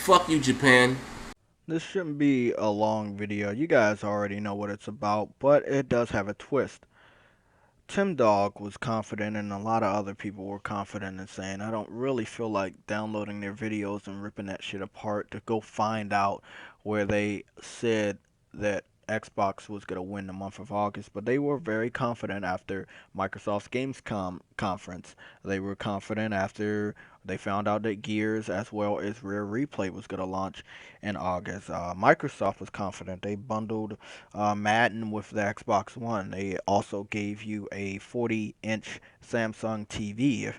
Fuck you, Japan. This shouldn't be a long video. You guys already know what it's about, but it does have a twist. Tim Dog was confident, and a lot of other people were confident in saying, I don't really feel like downloading their videos and ripping that shit apart to go find out where they said that Xbox was going to win the month of August. But they were very confident after Microsoft's Gamescom conference. They were confident after they found out that Gears as well as Rare Replay was going to launch in August. Microsoft was confident. They bundled Madden with the Xbox One. They also gave you a 40-inch Samsung TV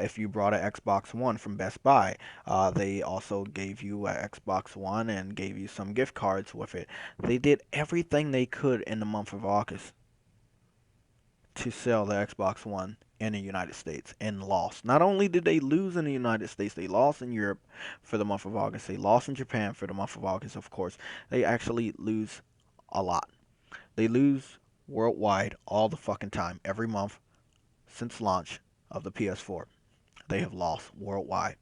if you brought an Xbox One from Best Buy. They also gave you an Xbox One and gave you some gift cards with it. They did everything they could in the month of August to sell the Xbox One in the United States and lost. Not only did they lose in the United States, they lost in Europe for the month of August. They lost in Japan for the month of August, of course. They actually lose a lot. They lose worldwide all the fucking time, every month since launch of the PS4. They have lost worldwide.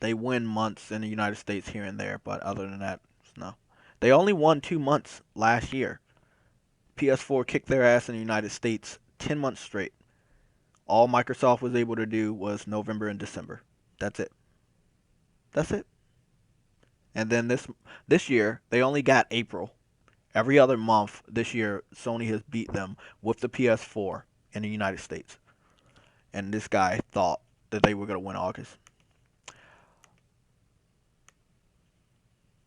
They win months in the United States here and there, but other than that, no. They only won 2 months last year. PS4 kicked their ass in the United States 10 months straight. All Microsoft was able to do was November and December. That's it. That's it. And then this year, they only got April. Every other month this year, Sony has beat them with the PS4 in the United States. And this guy thought that they were going to win August.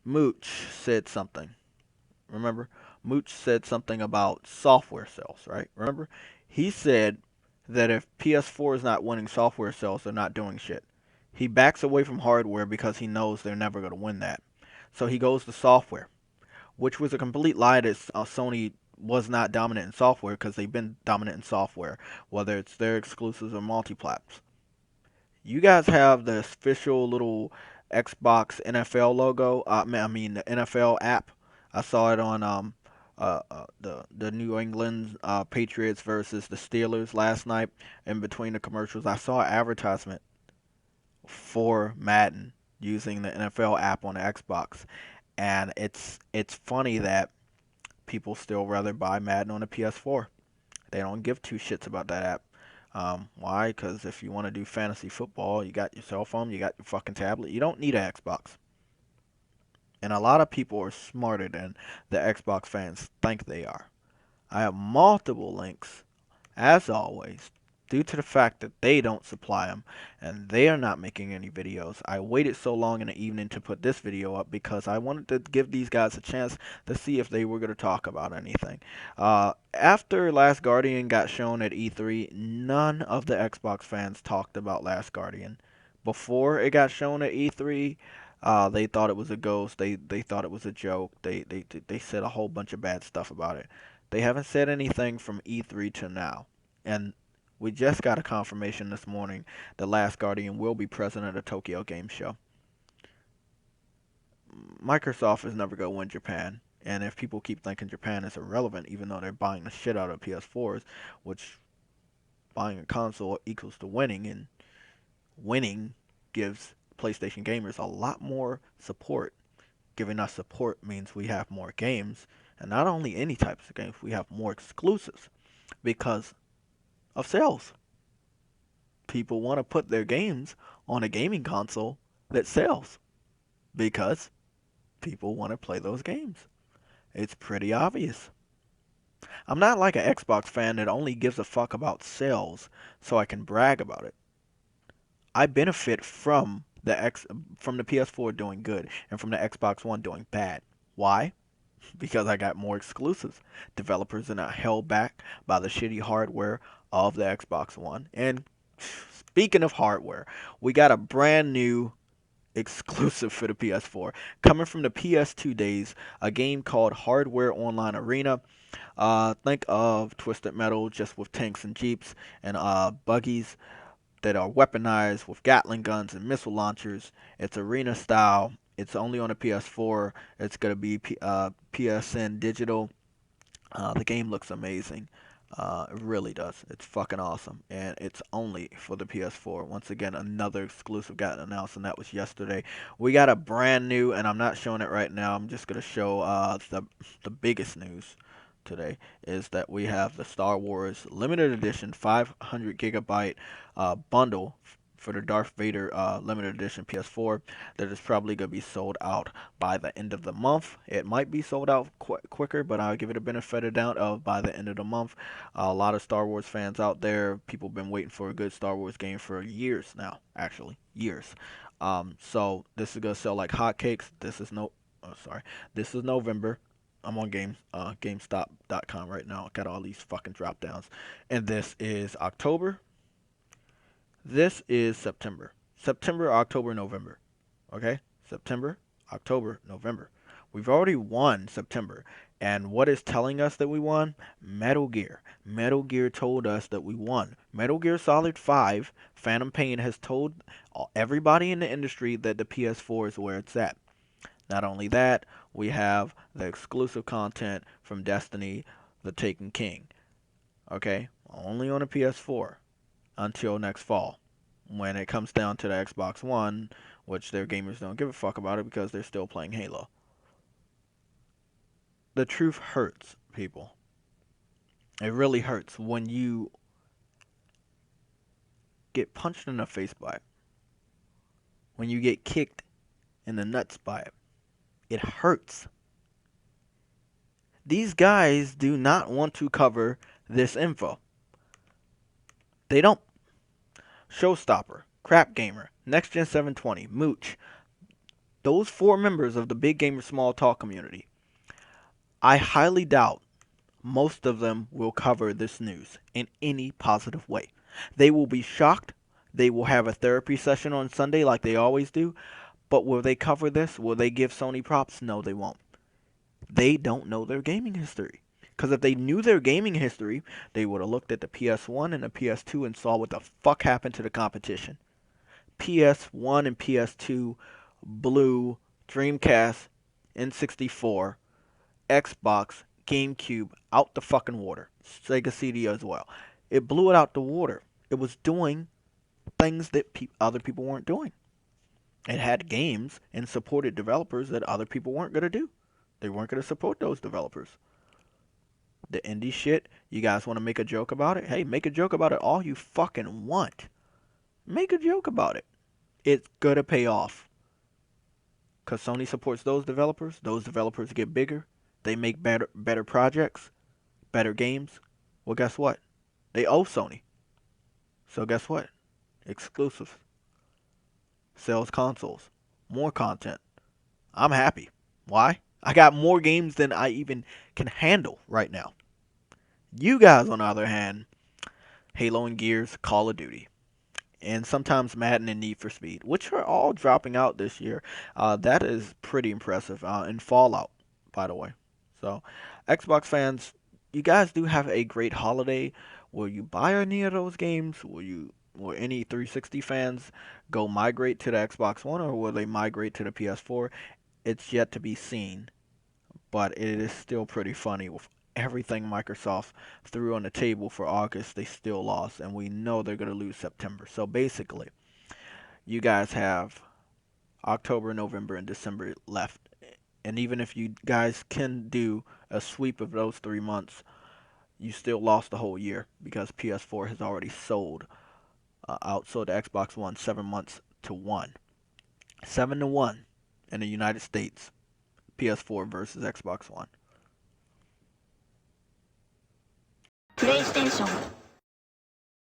Mooch said something. Remember? Mooch said something about software sales, right? Remember? He said that if PS4 is not winning software sales, they're not doing shit. He backs away from hardware because he knows they're never going to win that. So he goes to software, which was a complete lie that Sony was not dominant in software because they've been dominant in software, whether it's their exclusives or multiplats. You guys have the official little Xbox NFL logo. I mean the NFL app. I saw it on the New England Patriots versus the Steelers last night. In between the commercials, I saw an advertisement for Madden using the NFL app on the Xbox, and it's funny that people still rather buy Madden on the PS4. They don't give two shits about that app. Why? Because if you want to do fantasy football, you got your cell phone, you got your fucking tablet. You don't need an Xbox. And a lot of people are smarter than the Xbox fans think they are. I have multiple links, as always, due to the fact that they don't supply them and they are not making any videos. I waited so long in the evening to put this video up because I wanted to give these guys a chance to see if they were going to talk about anything. After Last Guardian got shown at E3, none of the Xbox fans talked about Last Guardian. Before it got shown at E3, they thought it was a ghost. They thought it was a joke. They said a whole bunch of bad stuff about it. They haven't said anything from E3 to now. And we just got a confirmation this morning that Last Guardian will be present at a Tokyo Game Show. Microsoft is never going to win Japan. And if people keep thinking Japan is irrelevant, even though they're buying the shit out of PS4s, which buying a console equals to winning, and winning gives PlayStation gamers a lot more support. Giving us support means we have more games, and not only any types of games, we have more exclusives because of sales. People want to put their games on a gaming console that sells because people want to play those games. It's pretty obvious. I'm not like an Xbox fan that only gives a fuck about sales so I can brag about it. I benefit from the PS4 doing good and from the Xbox One doing bad. Why? Because I got more exclusives. Developers are not held back by the shitty hardware of the Xbox One. And speaking of hardware, we got a brand new exclusive for the PS4 coming from the PS2 days, a game called Hardware Online Arena. Think of Twisted Metal just with tanks and jeeps and buggies that are weaponized with Gatling guns and missile launchers. It's arena style. It's only on the PS4. It's gonna be PSN digital. The game looks amazing. It really does. It's fucking awesome, and it's only for the PS4. Once again, another exclusive got announced, and that was yesterday. We got a brand new, and I'm not showing it right now. I'm just gonna show the biggest news today is that we have the Star Wars limited edition 500 gigabyte bundle for the Darth Vader limited edition PS4 that is probably gonna be sold out by the end of the month. It might be sold out quicker, but I'll give it a benefit of doubt of by the end of the month. A lot of Star Wars fans out there, people have been waiting for a good Star Wars game for years now, actually, years. So this is gonna sell like hotcakes. This is November. I'm on GameStop.com right now. Got all these fucking drop downs, and this is October. This is September. September, October, November. Okay? September, October, November. We've already won September. And what is telling us that we won? Metal Gear. Metal Gear told us that we won. Metal Gear Solid 5, Phantom Pain has told everybody in the industry that the PS4 is where it's at. Not only that, we have the exclusive content from Destiny, The Taken King. Okay? Only on a PS4 until next fall. When it comes down to the Xbox One, which their gamers don't give a fuck about it because they're still playing Halo. The truth hurts, people. It really hurts when you get punched in the face by it. When you get kicked in the nuts by it. It hurts. These guys do not want to cover this info. They don't. Showstopper, Crap Gamer, Next Gen 720, Mooch, those four members of the Big Gamer Small Talk community, I highly doubt most of them will cover this news in any positive way. They will be shocked. They will have a therapy session on Sunday like they always do. But will they cover this? Will they give Sony props? No, they won't. They don't know their gaming history. Because if they knew their gaming history, they would have looked at the PS1 and the PS2 and saw what the fuck happened to the competition. PS1 and PS2 blew Dreamcast, N64, Xbox, GameCube out the fucking water. Sega CD as well. It blew it out the water. It was doing things that other people weren't doing. It had games and supported developers that other people weren't going to do. They weren't going to support those developers. The indie shit, you guys want to make a joke about it? Hey, make a joke about it all you fucking want. Make a joke about it. It's going to pay off. Because Sony supports those developers get bigger, they make better projects, better games. Well, guess what? They owe Sony. So guess what? Exclusives. Sells consoles. More content. I'm happy. Why? I got more games than I even can handle right now. You guys, on the other hand, Halo and Gears, Call of Duty, and sometimes Madden and Need for Speed, which are all dropping out this year. That is pretty impressive. And Fallout, by the way. So, Xbox fans, you guys do have a great holiday. Will you buy any of those games? Will any 360 fans go migrate to the Xbox One, or will they migrate to the PS4? It's yet to be seen, but it is still pretty funny with everything Microsoft threw on the table for August. They still lost, and we know they're going to lose September. So basically, you guys have October, November, and December left. And even if you guys can do a sweep of those 3 months, you still lost the whole year because PS4 has already outsold the Xbox One 7 months to 1. 7-1 in the United States. PS4 versus Xbox One. プレイステーション